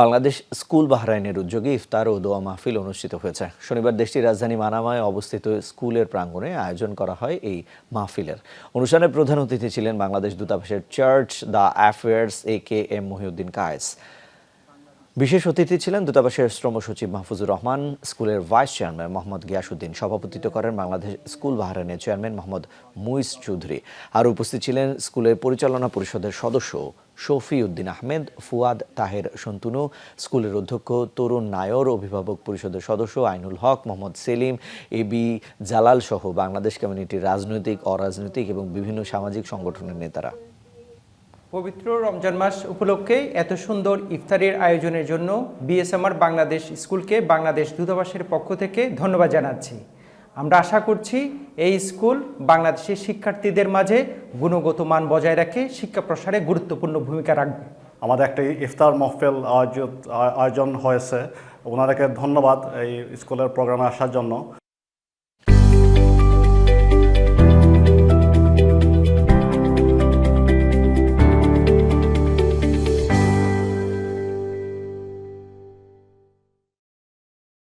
Bangladesh school বাহরাইনের উদ্যোগে ইফতার ও দোয়া মাহফিল অনুষ্ঠিত হয়েছে। শনিবার দেশটির রাজধানী মানামায় অবস্থিত স্কুলের প্রাঙ্গণে আয়োজন করা হয় এই মাহফিলের। অনুষ্ঠানে প্রধান অতিথি ছিলেন বাংলাদেশ দূতাবাসের chargé d' affaires AKM Mohiuddin Kayes. বিশেষ অতিথি ছিলেন দূতাবাসের শ্রম সচিব মাহফুজুর রহমান, স্কুলের ভাইস চেয়ারম্যান মোহাম্মদ গিয়াসউদ্দিন। সভাপতিত্ব করেন বাংলাদেশ স্কুল বাহরাইনের চেয়ারম্যান মোহাম্মদ মুইস চৌধুরী। আর উপস্থিত ছিলেন স্কুলের পরিচালনা পরিষদের সদস্য শফি উদ্দিন আহমেদ, ফুয়াদ তাহের সন্তুনু, স্কুলের অধ্যক্ষ তরুণ নায়র, অভিভাবক পরিষদের সদস্য আইনুল হক, মোহাম্মদ সেলিম, এবি জালাল সহ বাংলাদেশ কমিউনিটির রাজনৈতিক, অরাজনৈতিক এবং বিভিন্ন সামাজিক সংগঠনের নেতারা। পবিত্র রমজান মাস উপলক্ষে এত সুন্দর ইফতারের আয়োজনের জন্য বিএসএমআর বাংলাদেশ স্কুলকে বাংলাদেশ দূতাবাসের পক্ষ থেকে ধন্যবাদ জানাচ্ছি। আমরা আশা করছি এই স্কুল বাংলাদেশের শিক্ষার্থীদের মাঝে গুণগত মান বজায় রেখে শিক্ষা প্রসারে গুরুত্বপূর্ণ ভূমিকা রাখবে। আমাদের একটা ইফতার মাহফিল আয়োজন হয়েছে, ওনাদেরকে ধন্যবাদ এই স্কুলের প্রোগ্রামে আসার জন্য।